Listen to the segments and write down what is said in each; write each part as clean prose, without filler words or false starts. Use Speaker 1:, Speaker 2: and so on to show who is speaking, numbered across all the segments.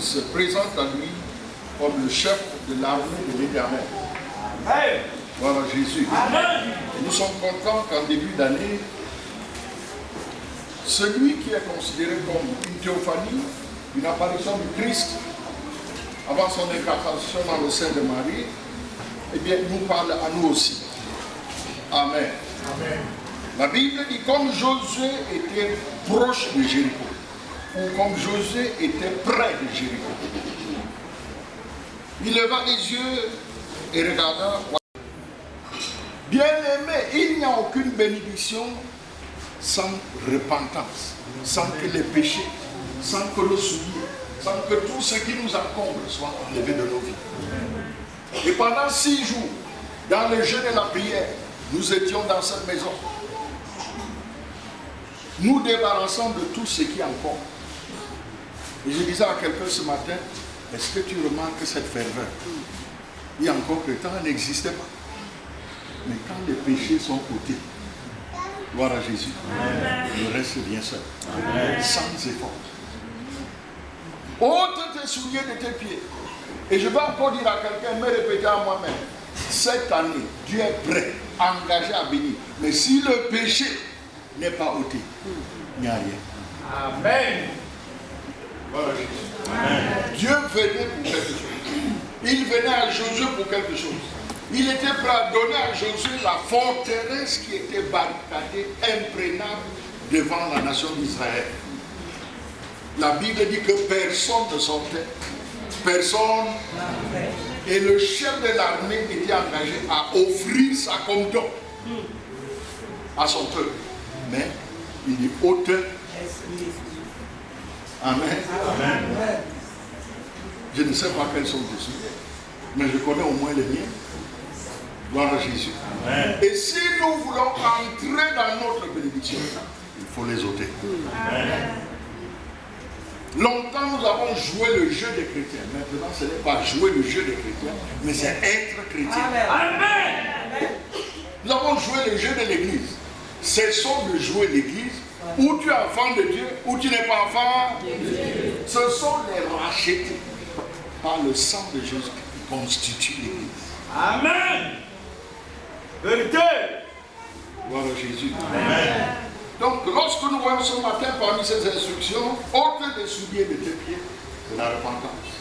Speaker 1: se présente à lui comme le chef de l'armée de l'Éternel. Voilà Jésus. Amen. Nous sommes contents qu'en début d'année, celui qui est considéré comme une théophanie, une apparition du Christ, avant son incarnation dans le sein de Marie, eh bien, nous parle à nous aussi. Amen. Amen. La Bible dit comme Josué était proche de Jéricho, ou comme Josué était près de Jéricho. Il leva les yeux et regarda. Bien-aimé, il n'y a aucune bénédiction sans repentance, sans que les péchés, sans que le souillure, sans que tout ce qui nous encombre soit enlevé de nos vies. Et pendant 6 jours, dans le jeûne et la prière, nous étions dans cette maison. Nous débarrassons de tout ce qui encombre. Et je disais à quelqu'un ce matin, est-ce que tu remarques cette ferveur? Il y a encore que le temps, elle n'existait pas. Mais quand les péchés sont ôtés, gloire à Jésus, amen, le reste vient seul, amen, sans effort. Ôte tes souliers de tes pieds. Et je vais encore dire à quelqu'un, me répéter à moi-même, cette année, Dieu est prêt, engagé à bénir. Mais si le péché n'est pas ôté, il n'y a rien. Amen. Voilà Jésus. Amen. Dieu venait pour quelque chose. Il venait à Josué pour quelque chose. Il était prêt à donner à Josué la forteresse qui était barricadée, imprégnable devant la nation d'Israël. La Bible dit que personne ne sortait, personne. Et le chef de l'armée était engagé à offrir ça comme don à son peuple. Mais il dit ôte. Amen. Amen. Je ne sais pas quels sont dessus, mais je connais au moins les miens. Gloire à Jésus. Amen. Et si nous voulons entrer dans notre bénédiction, il faut les ôter. Amen. Longtemps nous avons joué le jeu des chrétiens. Maintenant ce n'est pas jouer le jeu des chrétiens, mais c'est être chrétien. Amen. Nous avons joué le jeu de l'église. Cessons de jouer l'église. Ou tu es enfant de Dieu, ou tu n'es pas enfant de Dieu. Ce sont les rachetés par le sang de Jésus qui constituent l'église. Amen. Vérité. Gloire à Jésus. Amen. Donc, lorsque nous voyons ce matin parmi ces instructions, ôte les souliers de tes pieds, c'est la repentance.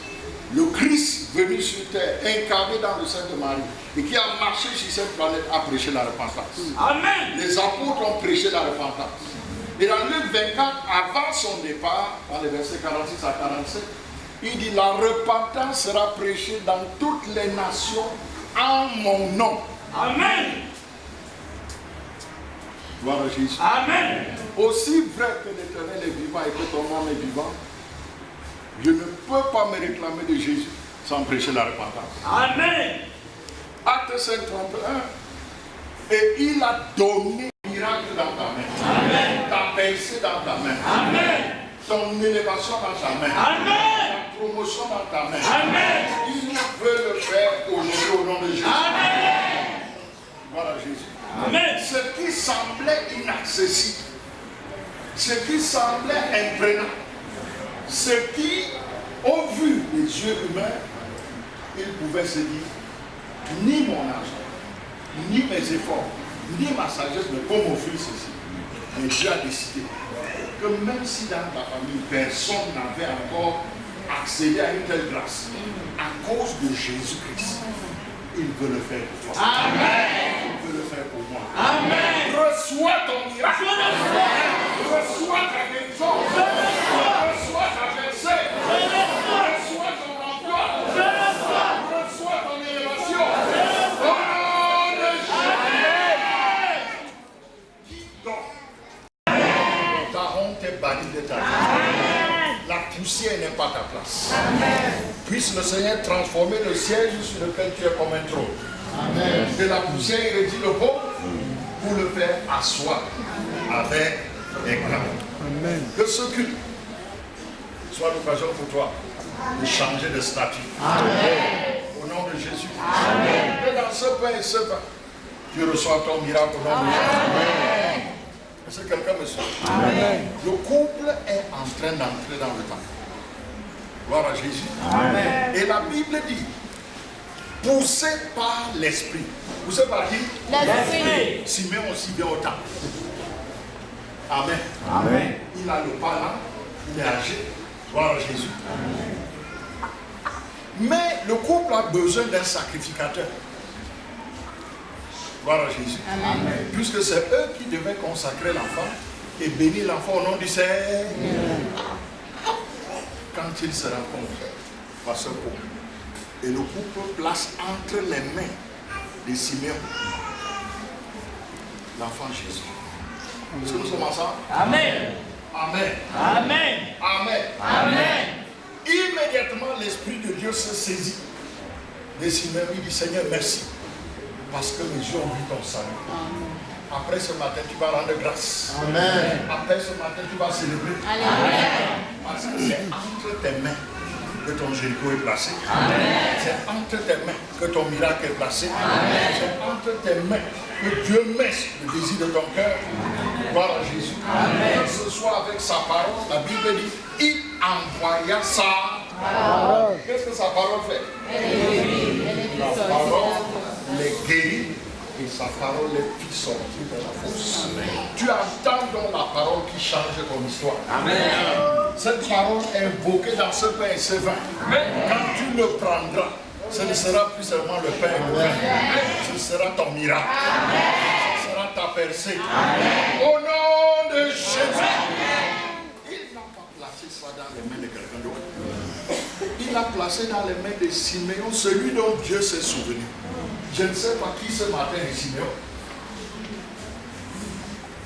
Speaker 1: Le Christ venu sur terre, incarné dans le sein de Marie, et qui a marché sur cette planète, a prêché la repentance. Amen. Les apôtres ont prêché la repentance. Et dans Luc 24, avant son départ, dans les versets 46 à 47, il dit la repentance sera prêchée dans toutes les nations en mon nom. Amen. Gloire à Jésus. Amen. Aussi vrai que l'Éternel est vivant et que ton nom est vivant, je ne peux pas me réclamer de Jésus sans prêcher la repentance. Amen. Acte 5, 31. Et il a donné un miracle dans ta main. Amen. Ta percée dans ta main. Amen. Ton élévation dans ta main. Amen. Ta promotion dans ta main. Amen. Il veut le faire aujourd'hui au nom de Jésus. Amen. Voilà Jésus. Amen. Ce qui semblait inaccessible, ce qui semblait imprenable, ce qui, au vu des yeux humains, il pouvait se dire, ni mon argent, ni mes efforts, ni ma sagesse ne peuvent m'offrir ceci. Mais Dieu a décidé que même si dans ta famille, personne n'avait encore accédé à une telle grâce, à cause de Jésus-Christ, il veut le faire pour toi. Amen. Il veut le faire pour moi. Amen. Reçois ton miracle. Reçois ta guérison. Reçois ta percée. Reçois ton emploi. Reçois ton élévation. Au nom de Jésus. Donc, ta honte est bannie de ta vie. La poussière n'est pas ta place. Amen. Puisse le Seigneur transformer le siège sur lequel tu es comme un trône. Amen. De la poussière, il dit le pauvre pour le faire asseoir avec les grands. Amen. Que ce culte soit l'occasion pour toi de changer de statut. Amen. Au nom de Jésus. Amen. Que dans ce pain et ce pain, tu reçois ton miracle au nom de Jésus. Amen. Est-ce que quelqu'un me suit? Amen. Le couple est en train d'entrer dans le temps. Gloire à Jésus. Amen. Et la Bible dit, poussé par l'Esprit. Poussé par qui? L'Esprit. Simeon aussi vient au temple. Amen. Amen. Il a le pas là, il est âgé. Gloire à Jésus. Amen. Mais le couple a besoin d'un sacrificateur. Gloire à Jésus. Amen. Puisque c'est eux qui devaient consacrer l'enfant et bénir l'enfant au nom du Seigneur. Quand ils se rencontrent, par ce couple, et le couple place entre les mains de Simeon l'enfant Jésus. Est-ce que nous sommes ensemble? Amen. Amen. Amen. Amen. Amen. Immédiatement, l'Esprit de Dieu se saisit de Simeon. Il dit, Seigneur, merci, parce que mes yeux ont vu ton salut. Après ce matin, tu vas rendre grâce. Amen. Après ce matin, tu vas célébrer. Amen. Parce que c'est entre tes mains que ton Jéricho est placé. C'est entre tes mains que ton miracle est placé. C'est entre tes mains que Dieu met le désir de ton cœur. Gloire à Jésus. Que ce soit avec sa parole, la Bible dit, il envoya sa parole. Qu'est-ce que sa parole fait? La parole les guérit et sa parole les fit sortir de la fosse. Tu entends donc la parole qui change ton histoire. Amen. Cette parole est invoquée dans ce pain et ce vin. Quand tu le prendras, ce ne sera plus seulement le pain et le vin. Ce sera ton miracle. Ce sera ta percée. Au nom de Jésus. Il n'a pas placé ça dans les mains de quelqu'un d'autre. Il l'a placé dans les mains de Simeon, celui dont Dieu s'est souvenu. Je ne sais pas qui ce matin est Simeon.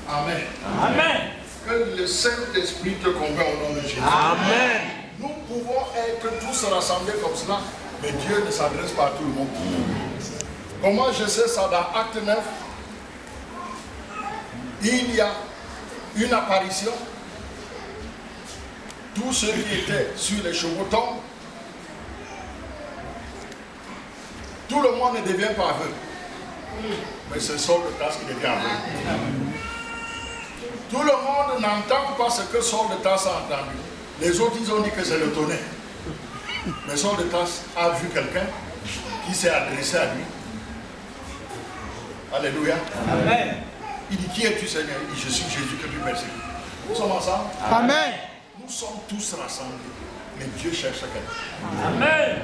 Speaker 1: Amen. Amen. Que le Saint-Esprit te convainc au nom de Jésus. Amen. Nous pouvons être tous rassemblés comme cela, mais Dieu ne s'adresse pas à tout le monde. Comment je sais ça? Dans Acte 9, il y a une apparition. Tous ceux qui étaient sur les chevaux tombent. Tout le monde ne devient pas aveugle. Mais c'est Saul de Tarse qui devient aveugle. Tout le monde n'entend pas ce que Saul de Tarse a entendu. Les autres, ils ont dit que c'est le tonnerre. Mais Saul de Tarse a vu quelqu'un qui s'est adressé à lui. Alléluia. Amen. Il dit, qui es-tu, Seigneur? Il dit, je suis Jésus que tu persécutes. Nous sommes ensemble. Amen. Nous sommes tous rassemblés. Mais Dieu cherche quelqu'un. Amen.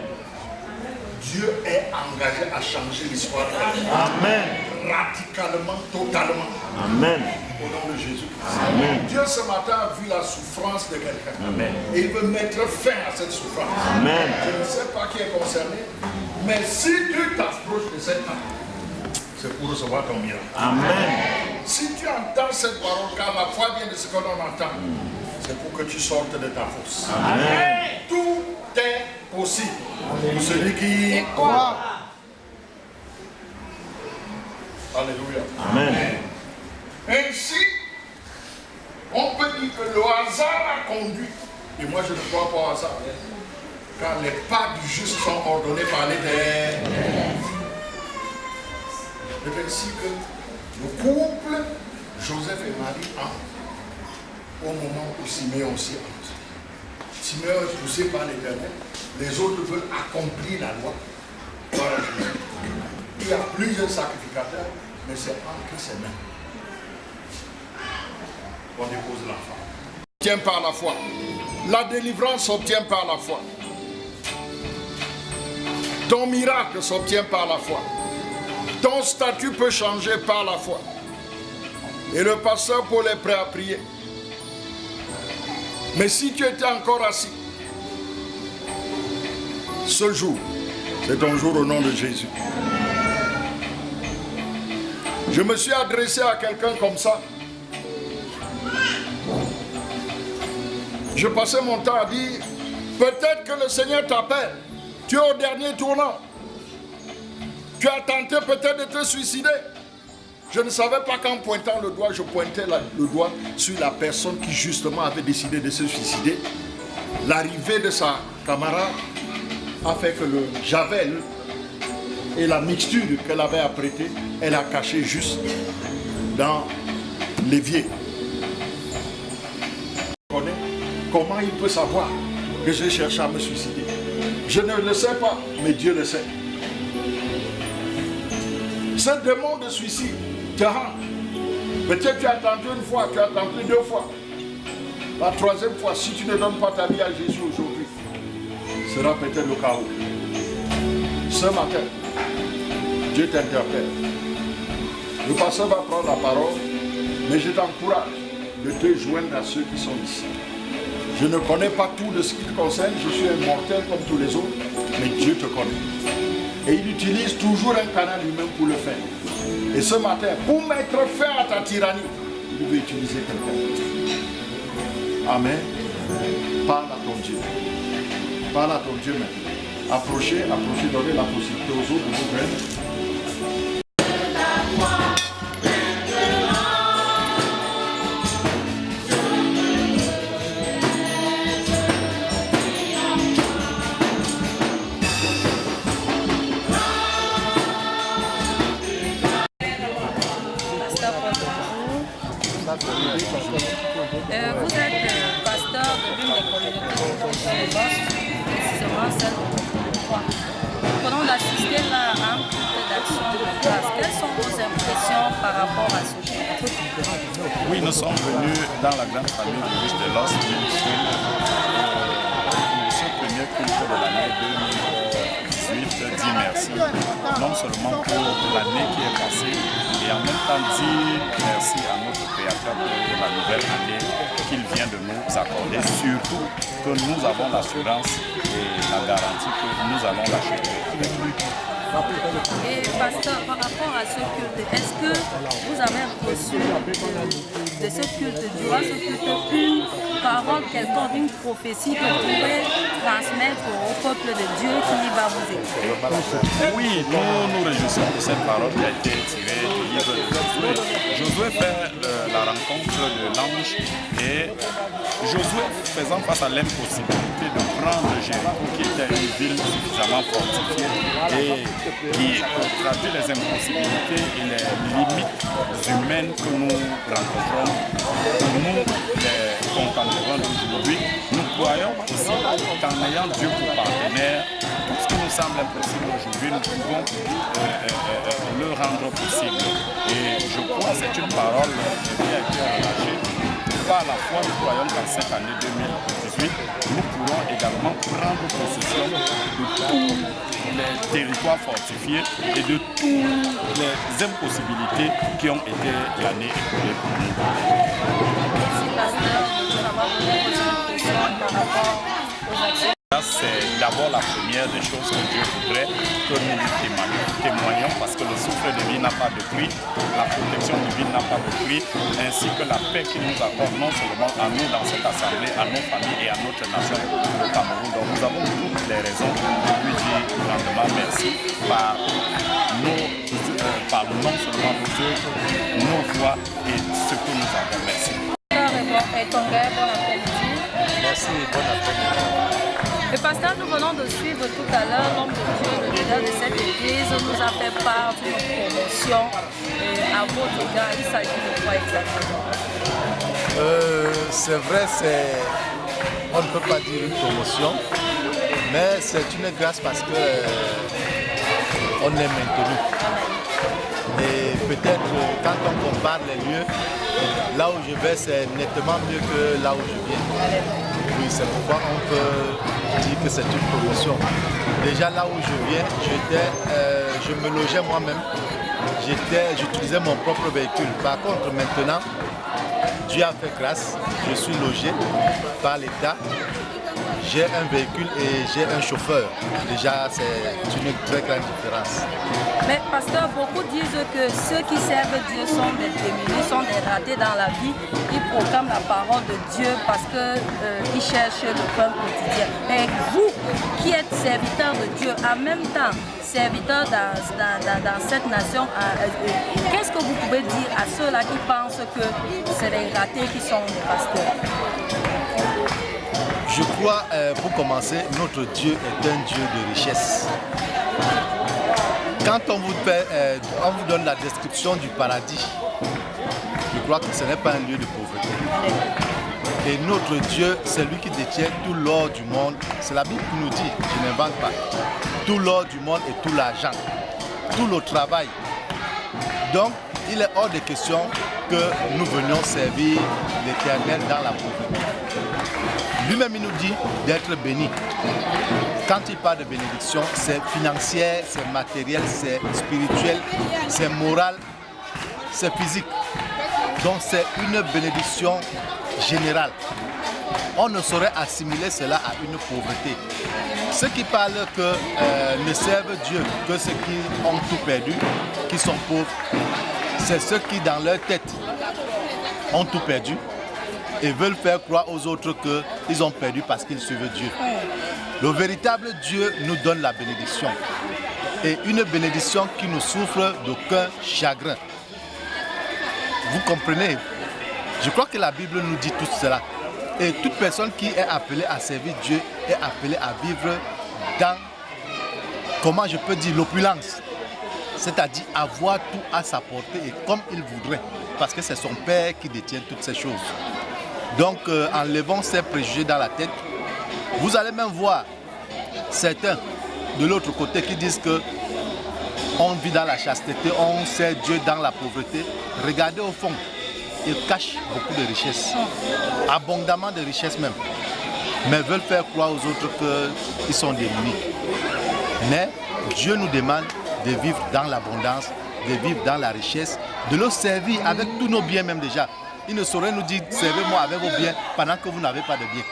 Speaker 1: Dieu est engagé à changer l'histoire. Amen. Radicalement, totalement. Amen. Au nom de Jésus. Amen. Dieu ce matin a vu la souffrance de quelqu'un. Amen. Et il veut mettre fin à cette souffrance. Amen. Je ne sais pas qui est concerné, mais si tu t'approches de cette âme, c'est pour recevoir ton miracle. Amen. Si tu entends cette parole, car la foi vient de ce que l'on entend, c'est pour que tu sortes de ta fosse. Amen. Tout est possible pour celui qui croit. Alléluia. Amen. Ainsi, on peut dire que le hasard a conduit, et moi je ne crois pas au hasard, car les pas du juste sont ordonnés par l'Éternel. C'est ainsi que le couple, Joseph et Marie, entrent au moment où Simeon aussi entre. Simeon est poussé par l'Éternel. Les autres veulent accomplir la loi. Il y a plusieurs sacrificateurs, mais c'est entre ses mains qu'on dépose l'enfant. S'obtient par la foi. La délivrance s'obtient par la foi. Ton miracle s'obtient par la foi. Ton statut peut changer par la foi. Et le pasteur Paul est prêt à prier. Mais si tu étais encore assis, ce jour, c'est ton jour au nom de Jésus. Je me suis adressé à quelqu'un comme ça. Je passais mon temps à dire, peut-être que le Seigneur t'appelle. Tu es au dernier tournant. Tu as tenté peut-être de te suicider. Je ne savais pas qu'en pointant le doigt, je pointais le doigt sur la personne qui justement avait décidé de se suicider. L'arrivée de sa camarade a fait que le javel et la mixture qu'elle avait apprêtée, elle a caché juste dans l'évier. Comment il peut savoir que j'ai cherché à me suicider. Je ne le sais pas, mais Dieu le sait. Ce démon de suicide te hante. Peut-être tu as tenté une fois, tu as tenté 2 fois. La 3e fois, si tu ne donnes pas ta vie à Jésus aujourd'hui, sera peut-être le chaos. Ce matin, Dieu t'interpelle. Le pasteur va prendre la parole, mais je t'encourage de te joindre à ceux qui sont ici. Je ne connais pas tout de ce qui te concerne, je suis un mortel comme tous les autres, mais Dieu te connaît. Et il utilise toujours un canal lui-même pour le faire. Et ce matin, pour mettre fin à ta tyrannie, il veut utiliser quelqu'un. Amen. Parle à ton Dieu. Parle à ton Dieu maintenant. Approchez, donnez la possibilité aux autres de vous prendre.
Speaker 2: Vous êtes pasteur de l'une des communautés de Los, précisément celle de Croix. Nous venons d'assister là à un culte d'action de grâce. Quelles sont vos impressions par rapport à ce culte?
Speaker 3: Oui, nous sommes venus dans la grande famille de l'Église de Los pour ce premier culte de l'année 2018. Dis merci, non seulement pour l'année qui est passée, et en même temps dire merci à notre Créateur pour la nouvelle année qu'il vient de nous accorder, surtout que nous avons l'assurance et la garantie que nous allons l'acheter avec lui.
Speaker 2: Et pasteur, par rapport à ce culte, est-ce que vous avez reçu de ce culte, durant ce culte, une parole quelconque, une prophétie que vous pouvez transmettre au peuple de Dieu qui va vous écouter?
Speaker 3: Oui, nous nous réjouissons de cette parole qui a été tirée du livre de Josué. Josué fait la rencontre de l'ange et Josué faisant face à l'impossibilité de prendre Jéricho, qui était une ville suffisamment fortifiée et qui traduit les impossibilités et les limites humaines que nous rencontrons, que nous les contemporains d'aujourd'hui. Nous croyons aussi qu'en ayant Dieu pour partenaire, tout ce qui nous semble impossible aujourd'hui, nous pouvons le rendre possible. Et je crois que c'est une parole qui a été relâchée. Par la foi, nous croyons qu'en cette année 2018, nous pourrons également prendre possession de tous les territoires fortifiés et de toutes les impossibilités qui ont été l'année écoulée pour nous.
Speaker 2: Merci, pasteur, de nous avoir donné une question par rapport aux actions.
Speaker 3: C'est d'abord la première des choses que Dieu voudrait que nous témoignions, parce que le souffle de vie n'a pas de prix, la protection divine n'a pas de prix, ainsi que la paix qu'il nous accorde non seulement à nous dans cette assemblée, à nos familles et à notre nation, le Cameroun. Donc nous avons toutes les raisons de lui dire grandement merci par non seulement nos œuvres, nos voix et ce que nous avons. Merci.
Speaker 4: Merci, bon après-midi.
Speaker 2: Le pasteur, nous venons de suivre tout à l'heure l'homme de Dieu, le leader de cette église, nous a fait part d'une promotion à votre égard. Il s'agit de quoi exactement?
Speaker 4: C'est vrai, on ne peut pas dire une promotion, mais c'est une grâce parce que on est maintenu. Et peut-être quand on compare les lieux, là où je vais, c'est nettement mieux que là où je viens. Oui, c'est pourquoi on peut dire que c'est une promotion. Déjà là où je viens, je me logeais moi-même. J'utilisais mon propre véhicule. Par contre, maintenant, Dieu a fait grâce. Je suis logé par l'État. J'ai un véhicule et j'ai un chauffeur. Déjà, c'est une très grande différence.
Speaker 2: Mais pasteur, beaucoup disent que ceux qui servent Dieu sont des démunis, sont des ratés dans la vie. Ils proclament la parole de Dieu parce qu'ils cherchent le pain quotidien. Mais vous, qui êtes serviteurs de Dieu, en même temps, serviteurs dans cette nation, qu'est-ce que vous pouvez dire à ceux-là qui pensent que c'est des ratés qui sont des pasteurs?
Speaker 4: Je crois, pour commencer, notre Dieu est un Dieu de richesse. Quand on vous donne la description du paradis, je crois que ce n'est pas un lieu de pauvreté. Et notre Dieu, c'est lui qui détient tout l'or du monde. C'est la Bible qui nous dit, je n'invente pas. Tout l'or du monde et tout l'argent, tout le travail. Donc, il est hors de question que nous venions servir l'Éternel dans la pauvreté. Lui-même, il nous dit d'être béni. Quand il parle de bénédiction, c'est financière, c'est matériel, c'est spirituel, c'est moral, c'est physique. Donc c'est une bénédiction générale. On ne saurait assimiler cela à une pauvreté. Ceux qui parlent que ne servent Dieu que ceux qui ont tout perdu, qui sont pauvres, c'est ceux qui dans leur tête ont tout perdu et veulent faire croire aux autres qu'ils ont perdu parce qu'ils suivent Dieu. Le véritable Dieu nous donne la bénédiction. Et une bénédiction qui ne souffre d'aucun chagrin. Vous comprenez? Je crois que la Bible nous dit tout cela. Et toute personne qui est appelée à servir Dieu est appelée à vivre dans, comment je peux dire, l'opulence. C'est-à-dire avoir tout à sa portée et comme il voudrait. Parce que c'est son Père qui détient toutes ces choses. Donc en levant ces préjugés dans la tête, vous allez même voir certains de l'autre côté qui disent que on vit dans la chasteté, on sert Dieu dans la pauvreté. Regardez au fond, ils cachent beaucoup de richesses, abondamment de richesses même, mais veulent faire croire aux autres qu'ils sont démunis. Mais Dieu nous demande de vivre dans l'abondance, de vivre dans la richesse, de le servir avec tous nos biens même déjà. Il ne saurait nous dire « servez-moi avec vos biens » pendant que vous n'avez pas de biens.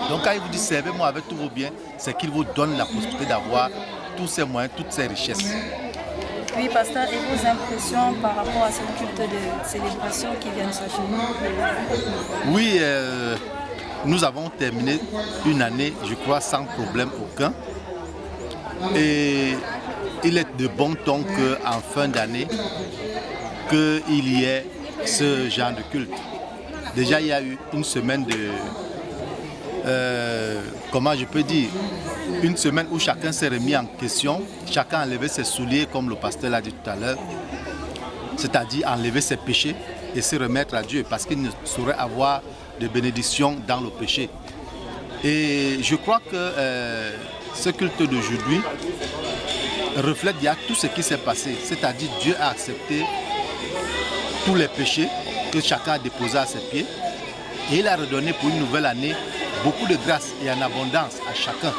Speaker 4: Donc quand il vous dit « servez-moi avec tous vos biens », c'est qu'il vous donne la possibilité d'avoir tous ces moyens, toutes ces richesses.
Speaker 2: Oui, pasteur, et vos impressions par rapport à ce culte de célébration qui vient de s'achever?
Speaker 4: Oui, nous avons terminé une année, je crois, sans problème aucun. Et il est de bon ton qu'en fin d'année, qu'il y ait ce genre de culte. Déjà, il y a eu une semaine de... comment je peux dire, une semaine où chacun s'est remis en question, chacun a enlevé ses souliers, comme le pasteur l'a dit tout à l'heure, c'est-à-dire enlever ses péchés et se remettre à Dieu, parce qu'il ne saurait avoir de bénédiction dans le péché. Et je crois que ce culte d'aujourd'hui reflète bien tout ce qui s'est passé, c'est-à-dire Dieu a accepté tous les péchés que chacun a déposés à ses pieds et il a redonné pour une nouvelle année beaucoup de grâce et en abondance à chacun.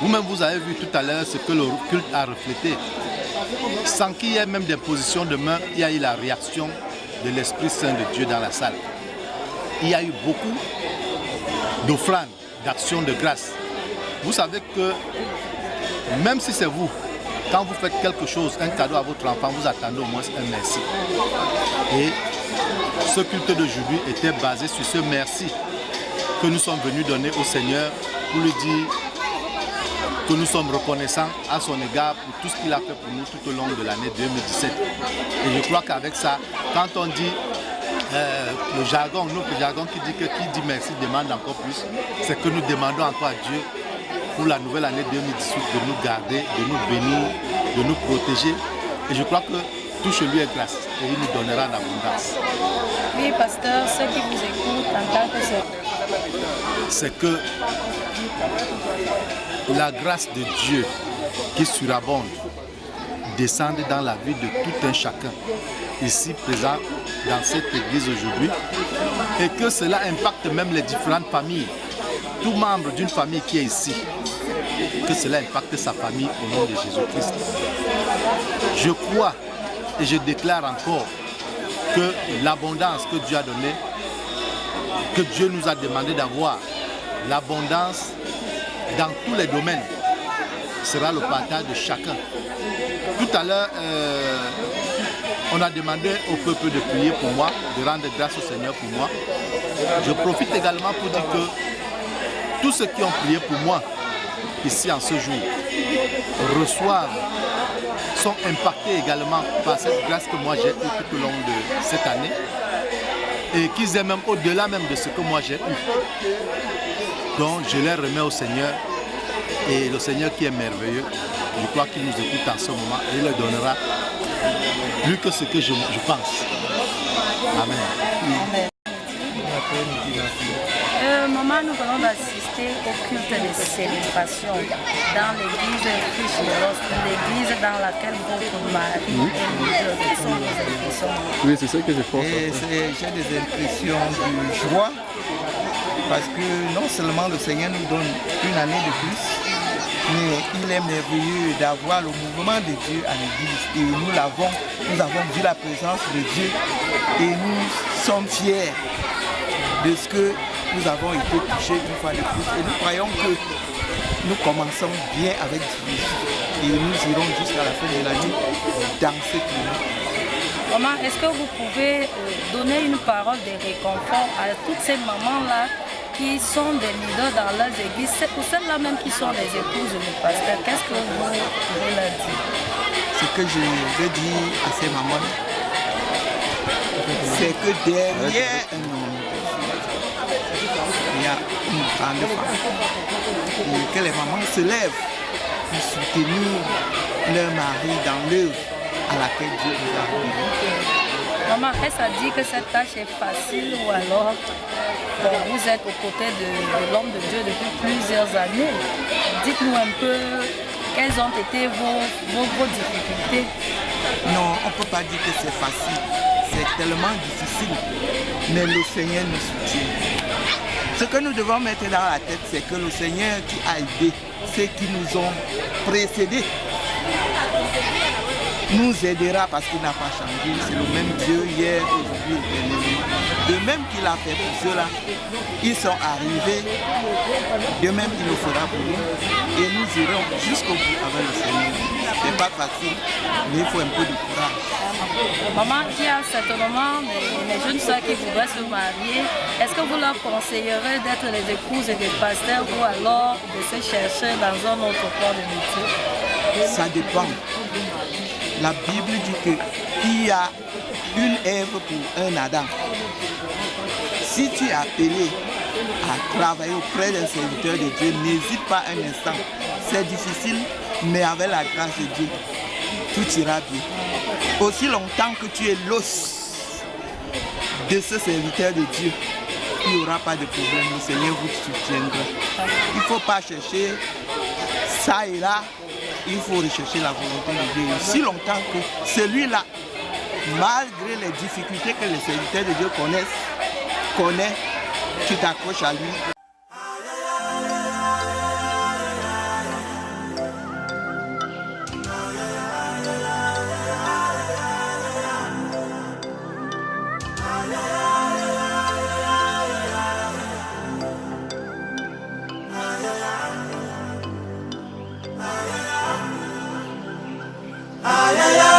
Speaker 4: Vous-même, vous avez vu tout à l'heure ce que le culte a reflété. Sans qu'il y ait même des positions de main, il y a eu la réaction de l'Esprit Saint de Dieu dans la salle. Il y a eu beaucoup d'offrandes, d'actions de grâce. Vous savez que même si c'est vous, quand vous faites quelque chose, un cadeau à votre enfant, vous attendez au moins un merci. Et ce culte d'aujourd'hui était basé sur ce merci que nous sommes venus donner au Seigneur pour lui dire que nous sommes reconnaissants à son égard pour tout ce qu'il a fait pour nous tout au long de l'année 2017. Et je crois qu'avec ça, quand on dit le jargon, notre jargon qui dit que qui dit merci demande encore plus, c'est que nous demandons encore à Dieu pour la nouvelle année 2018 de nous garder, de nous bénir, de nous protéger. Et je crois que tout chez lui est grâce et il nous donnera en abondance.
Speaker 2: Oui, pasteur, ceux qui vous écoutent en tant que
Speaker 4: c'est que la grâce de Dieu qui surabonde descende dans la vie de tout un chacun ici présent dans cette église aujourd'hui et que cela impacte même les différentes familles, tout membre d'une famille qui est ici, que cela impacte sa famille au nom de Jésus-Christ. Je crois et je déclare encore que l'abondance que Dieu a donnée, que Dieu nous a demandé d'avoir, l'abondance dans tous les domaines, sera le partage de chacun. Tout à l'heure, on a demandé au peuple de prier pour moi, de rendre grâce au Seigneur pour moi. Je profite également pour dire que tous ceux qui ont prié pour moi, ici en ce jour, reçoivent, sont impactés également par cette grâce que moi j'ai eue tout au long de cette année et qu'ils aient même au-delà même de ce que moi j'ai eu. Donc je les remets au Seigneur et le Seigneur qui est merveilleux, je crois qu'il nous écoute en ce moment et il leur donnera plus que ce que je pense. Amen.
Speaker 2: Amen.
Speaker 5: après midi d'enfant.
Speaker 2: Maman, nous venons d'assister au culte de célébration dans l'église Christ-Géros, l'église dans laquelle votre mari est leader. Quelles sont vos impressions?
Speaker 6: Oui, c'est ça que je pense.
Speaker 5: J'ai des impressions de joie parce que non seulement le Seigneur nous donne une année de plus, mais il est merveilleux d'avoir le mouvement de Dieu à l'église. Et nous avons vu la présence de Dieu et nous sommes fiers de ce que nous avons été touchés une fois de plus. Et nous croyons que nous commençons bien avec Dieu. Et nous irons jusqu'à la fin de l'année dans ce climat.
Speaker 2: Maman, est-ce que vous pouvez donner une parole de réconfort à toutes ces mamans-là qui sont des leaders dans leurs églises, ou celles-là même qui sont les épouses du pasteur? Qu'est-ce que vous pouvez leur dire?
Speaker 5: Ce que je veux dire à ces mamans, c'est que derrière un homme, il y a une grande femme. Et que les mamans se lèvent pour soutenir leur mari dans l'œuvre à laquelle Dieu nous a mis.
Speaker 2: Maman, est-ce à dire que cette tâche est facile ou alors vous êtes aux côtés de l'homme de Dieu depuis plusieurs années? Dites-nous un peu quelles ont été vos difficultés.
Speaker 5: Non, on ne peut pas dire que c'est facile. C'est tellement difficile. Mais le Seigneur nous soutient. Ce que nous devons mettre dans la tête, c'est que le Seigneur qui a aidé ceux qui nous ont précédés nous aidera parce qu'il n'a pas changé. C'est le même Dieu hier, aujourd'hui, éternellement. De même qu'il a fait pour ceux-là, ils sont arrivés. De même, il le fera pour nous. Et nous irons jusqu'au bout avec le Seigneur. Ce n'est pas facile, mais il faut un peu de courage.
Speaker 2: Maman, il y a certainement mes jeunes soeurs qui voudraient se marier. Est-ce que vous leur conseillerez d'être les épouses des pasteurs ou alors de se chercher dans un autre corps de métier?
Speaker 5: Ça dépend. La Bible dit qu'il y a une Ève pour un Adam. Si tu es appelé à travailler auprès d'un serviteur de Dieu, n'hésite pas un instant. C'est difficile, mais avec la grâce de Dieu, tout ira bien. Aussi longtemps que tu es l'os de ce serviteur de Dieu, il n'y aura pas de problème. Le Seigneur vous soutiendra. Il ne faut pas chercher ça et là. Il faut rechercher la volonté de Dieu. Si longtemps que celui-là, malgré les difficultés que les serviteurs de Dieu connaît, tu t'accroches à lui.
Speaker 7: Ay, ay, ay.